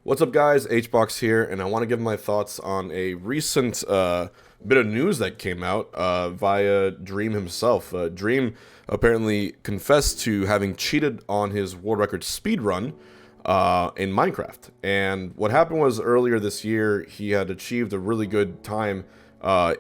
What's up, guys? Hbox here, and I want to give my thoughts on a recent bit of news that came out via Dream himself. Dream apparently confessed to having cheated on his world record speedrun in Minecraft. And what happened was earlier this year, he had achieved a really good time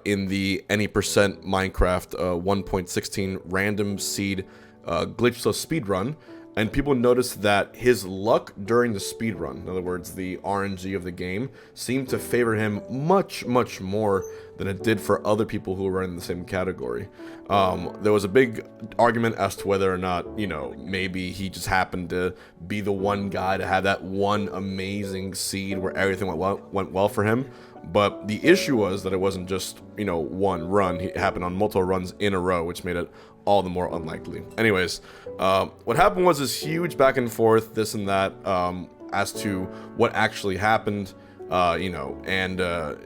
in the any percent Minecraft 1.16 random seed glitchless speedrun. And people noticed that his luck during the speedrun, in other words, the RNG of the game, seemed to favor him much, much more than it did for other people who were in the same category. There was a big argument as to whether or not, maybe he just happened to be the one guy to have that one amazing seed where everything went well for him. But the issue was that it wasn't just, one run. It happened on multiple runs in a row, which made it all the more unlikely. Anyways, what happened was this huge back and forth, this and that, as to what actually happened, and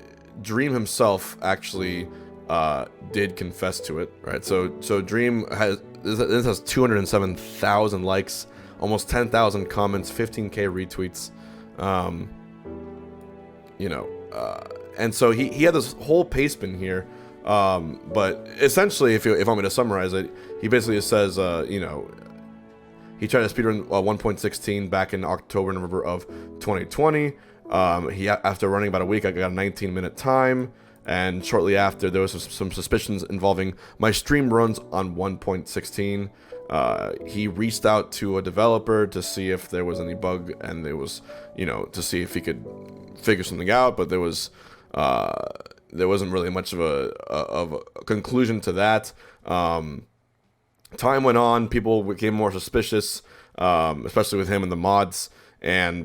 Dream himself actually did confess to it, right? So Dream has 207,000 likes, almost 10,000 comments, 15k retweets, and so he had this whole pace bin here. But essentially, if you want me to summarize it, he basically says, he tried to speedrun 1.16 back in October, November of 2020. After running about a week, I got a 19-minute time, and shortly after, there was some suspicions involving my stream runs on 1.16. He reached out to a developer to see if there was any bug, and there was, to see if he could figure something out, but there wasn't really much of a conclusion to that. Time went on, people became more suspicious, especially with him and the mods, and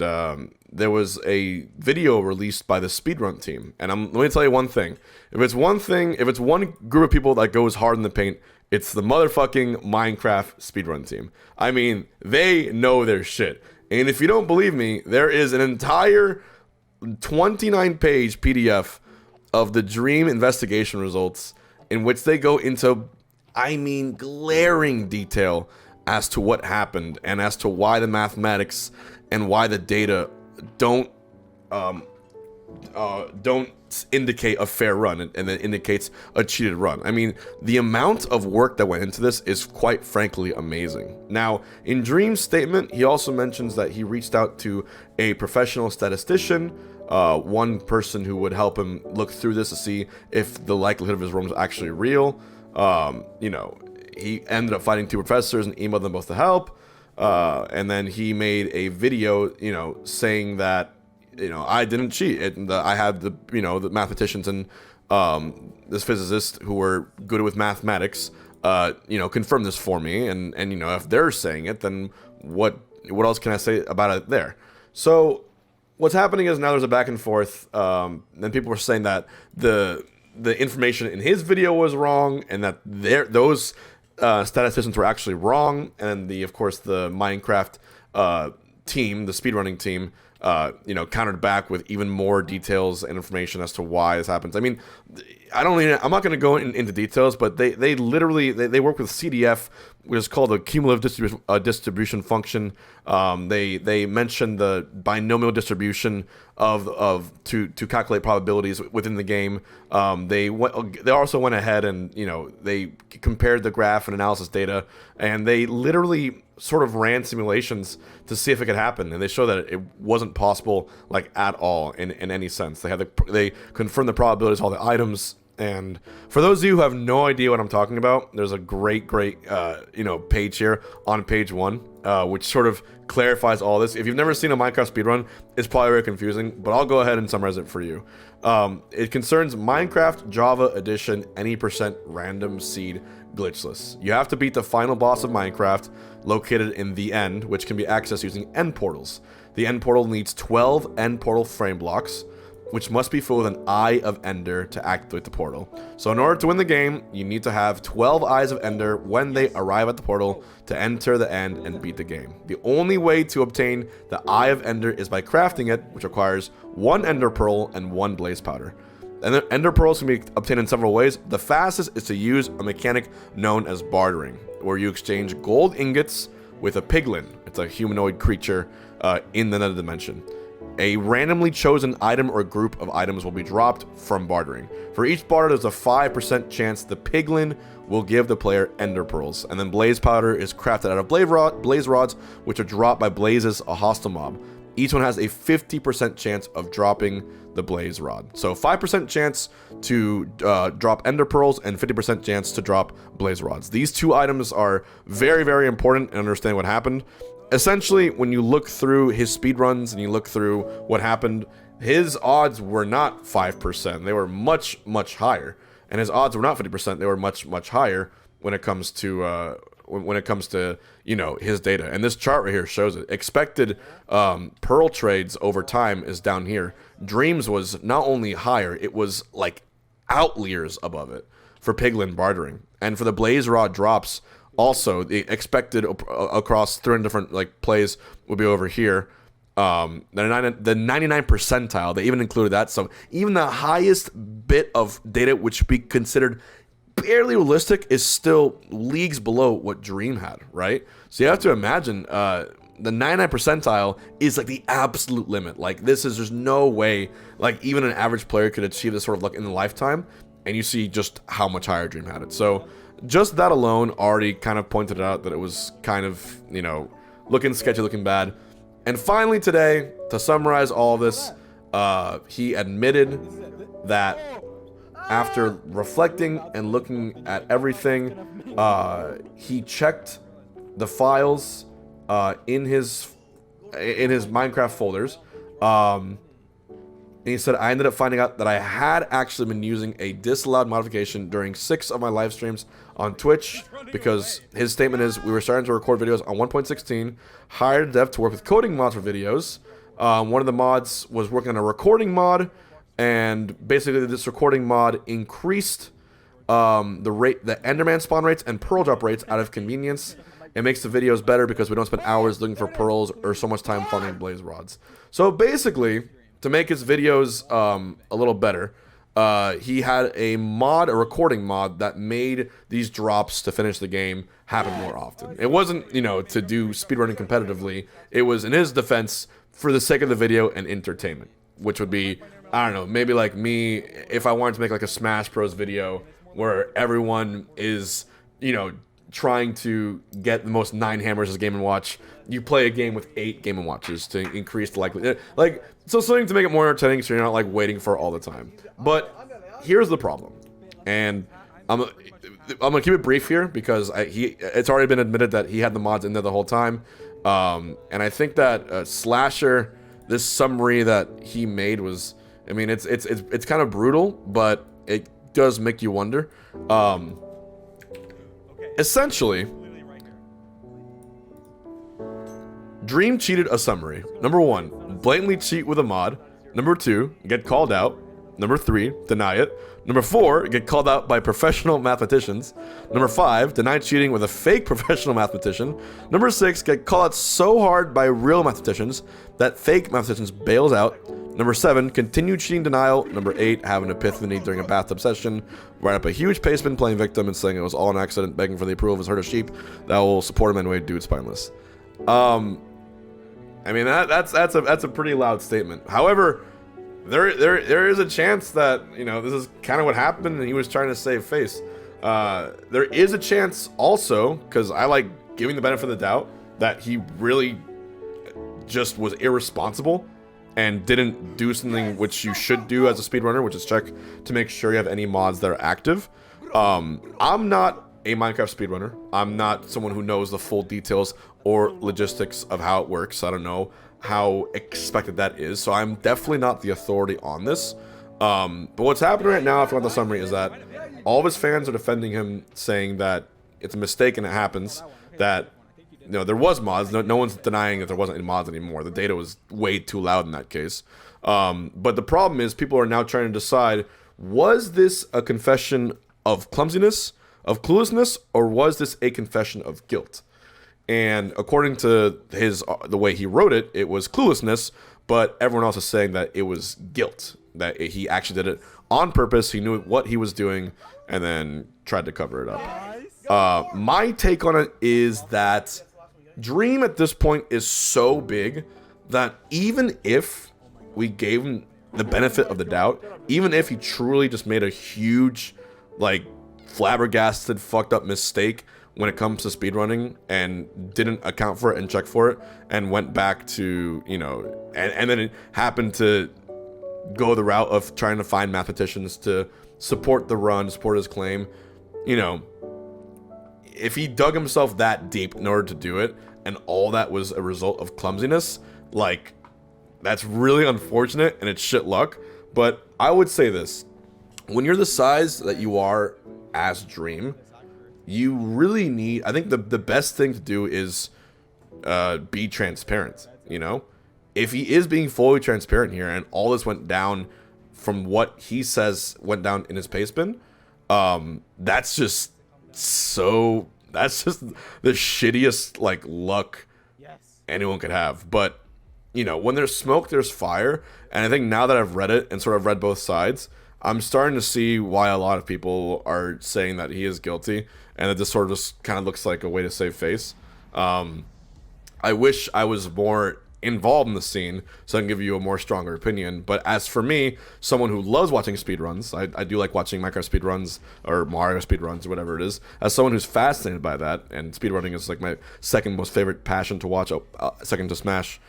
there was a video released by the speedrun team. And let me tell you one thing. If it's one group of people that goes hard in the paint, it's the motherfucking Minecraft speedrun team. I mean, they know their shit. And if you don't believe me, there is an entire 29-page PDF of the Dream investigation results in which they go into, glaring detail as to what happened and as to why the mathematics and why the data don't indicate a fair run and it indicates a cheated run. I mean, the amount of work that went into this is quite frankly amazing. Now, in Dream's statement, he also mentions that he reached out to a professional statistician, one person who would help him look through this to see if the likelihood of his run was actually real. He ended up finding two professors and emailed them both to help. And then he made a video, saying that, I didn't cheat. I had the mathematicians and this physicist who were good with mathematics, confirm this for me. And if they're saying it, then what else can I say about it there? So what's happening is now there's a back and forth. Then people were saying that the information in his video was wrong, and that those statisticians were actually wrong. And of course, the Minecraft team, the speedrunning team, countered back with even more details and information as to why this happens. I mean, I'm not going to go into details, but they literally work with CDF, which is called the cumulative distribution function. They mentioned the binomial distribution to calculate probabilities within the game. They also went ahead and they compared the graph and analysis data, and they literally sort of ran simulations to see if it could happen, and they show that it wasn't possible, like, at all in any sense. They confirmed the probabilities of all the items. And for those of you who have no idea what I'm talking about, there's a great page here on page 1, which sort of clarifies all this. If you've never seen a Minecraft speedrun, it's probably very confusing, but I'll go ahead and summarize it for you. It concerns Minecraft Java Edition any percent random seed glitchless. You have to beat the final boss of Minecraft, located in the end, which can be accessed using end portals. The end portal needs 12 end portal frame blocks, which must be filled with an Eye of Ender to activate the portal. So in order to win the game, you need to have 12 Eyes of Ender when they arrive at the portal to enter the end and beat the game. The only way to obtain the Eye of Ender is by crafting it, which requires 1 Ender Pearl and 1 Blaze Powder. And the Ender Pearls can be obtained in several ways. The fastest is to use a mechanic known as bartering, where you exchange gold ingots with a piglin. It's a humanoid creature in the nether dimension. A randomly chosen item or group of items will be dropped from bartering. For each barter, there's a 5% chance the piglin will give the player ender pearls. And then blaze powder is crafted out of blaze rods, which are dropped by blazes, a hostile mob. Each one has a 50% chance of dropping the blaze rod. So 5% chance to drop ender pearls and 50% chance to drop blaze rods. These two items are very, very important and understand what happened. Essentially, when you look through his speedruns and you look through what happened, his odds were not 5%. They were much, much higher. And his odds were not 50%. They were much, much higher when it comes to you know, his data. And this chart right here shows it. Expected pearl trades over time is down here. Dreams was not only higher, it was like outliers above it for piglin bartering. And for the blaze rod drops, also the expected across 300 different like plays would be over here. The 99 percentile, they even included that. So even the highest bit of data, which would be considered barely realistic, is still leagues below what Dream had, right? So you have to imagine the 99 percentile is like the absolute limit. Like there's no way like even an average player could achieve this sort of luck in a lifetime, and you see just how much higher Dream had it. So just that alone already kind of pointed out that it was kind of, you know, looking sketchy, looking bad. And finally today, to summarize all of this, he admitted that after reflecting and looking at everything, he checked the files in his Minecraft folders. And he said, I ended up finding out that I had actually been using a disallowed modification during 6 of my live streams on Twitch, because his statement is, we were starting to record videos on 1.16, hired a dev to work with coding mods for videos. One of the mods was working on a recording mod, and basically this recording mod increased the Enderman spawn rates and pearl drop rates out of convenience. It makes the videos better because we don't spend hours looking for pearls or so much time farming blaze rods. So basically, to make his videos a little better, he had a recording mod that made these drops to finish the game happen more often. It wasn't, you know, to do speedrunning competitively. It was, in his defense, for the sake of the video and entertainment, which would be, I don't know, maybe like me, if I wanted to make like a Smash Bros video where everyone is, you know, trying to get the most 9 hammers as Game & Watch, you play a game with 8 Game & Watches to increase the likelihood. Like, so something to make it more entertaining so you're not like waiting for it all the time. But here's the problem. And I'm gonna keep it brief here because it's already been admitted that he had the mods in there the whole time. And I think that Slasher, this summary that he made was, I mean, it's kind of brutal, but it does make you wonder. Essentially, Dream cheated a summary. Number 1, blatantly cheat with a mod. Number 2, get called out. Number 3, deny it. Number 4, get called out by professional mathematicians. Number 5, deny cheating with a fake professional mathematician. Number 6, get called out so hard by real mathematicians that fake mathematicians bails out. Number 7, continue cheating denial. Number 8, have an epiphany during a bathtub session. Write up a huge pastebin playing victim and saying it was all an accident, begging for the approval of his herd of sheep that will support him anyway. Dude, spineless. I mean, that's a pretty loud statement. However, there is a chance that, you know, this is kind of what happened and he was trying to save face. There is a chance also, because I like giving the benefit of the doubt, that he really just was irresponsible and didn't do something which you should do as a speedrunner, which is check to make sure you have any mods that are active. I'm not a Minecraft speedrunner. I'm not someone who knows the full details or logistics of how it works. I don't know how expected that is, so I'm definitely not the authority on this. But what's happening right now, if you want the summary, is that all of his fans are defending him, saying that it's a mistake and it happens, that, you know, there was mods. No one's denying that there wasn't any mods anymore. The data was way too loud in that case. But the problem is people are now trying to decide, was this a confession of clumsiness, of cluelessness, or was this a confession of guilt? And according to the way he wrote it, it was cluelessness, but everyone else is saying that it was guilt, that he actually did it on purpose. He knew what he was doing and then tried to cover it up. My take on it is that Dream at this point is so big that even if we gave him the benefit of the doubt, even if he truly just made a huge, like, flabbergasted, fucked up mistake when it comes to speedrunning and didn't account for it and check for it and went back to, you know, and then it happened to go the route of trying to find mathematicians to support the run, support his claim. You know, if he dug himself that deep in order to do it and all that was a result of clumsiness, like, that's really unfortunate and it's shit luck. But I would say this, when you're the size that you are as Dream, you really need, I think the best thing to do is be transparent, you know? If he is being fully transparent here and all this went down from what he says went down in his pace bin, that's just the shittiest, like, luck anyone could have. But, you know, when there's smoke, there's fire. And I think now that I've read it and sort of read both sides, I'm starting to see why a lot of people are saying that he is guilty and that this sort of just kind of looks like a way to save face. I wish I was more involved in the scene so I can give you a more stronger opinion. But as for me, someone who loves watching speedruns, I do like watching Minecraft speedruns or Mario speedruns or whatever it is, as someone who's fascinated by that, and speedrunning is like my second most favorite passion to watch, second to Smash,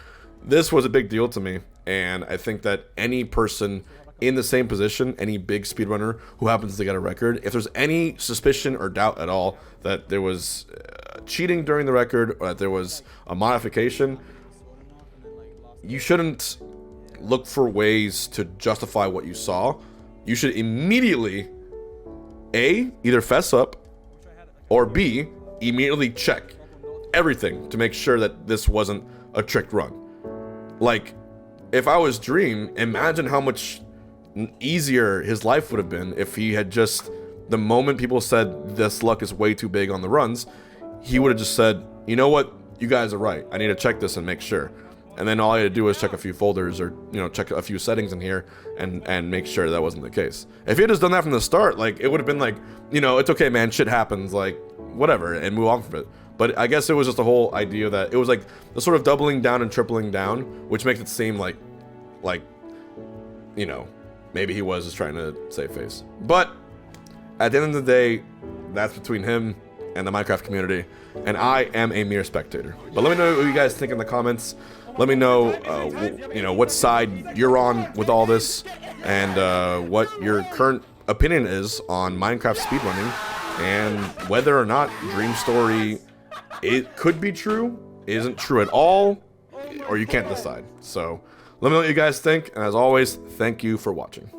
this was a big deal to me. And I think that any person in the same position, any big speedrunner who happens to get a record, if there's any suspicion or doubt at all that there was cheating during the record or that there was a modification, you shouldn't look for ways to justify what you saw. You should immediately, A, either fess up, or B, immediately check everything to make sure that this wasn't a tricked run. Like, if I was Dream, imagine how much easier his life would have been if he had just, the moment people said this luck is way too big on the runs, he would have just said, you know what, you guys are right, I need to check this and make sure. And then all I had to do was check a few folders or, you know, check a few settings in here and make sure that wasn't the case. If he had just done that from the start, like, it would have been like, you know, it's okay, man, shit happens, like, whatever, and move on from it. But I guess it was just the whole idea that it was like the sort of doubling down and tripling down, which makes it seem like, you know, maybe he was just trying to save face. But at the end of the day, that's between him and the Minecraft community, and I am a mere spectator. But let me know what you guys think in the comments. Let me know, you know, what side you're on with all this, and what your current opinion is on Minecraft speedrunning, and whether or not Dream Story, it could be true, isn't true at all, or you can't decide. So let me know what you guys think, and as always, thank you for watching.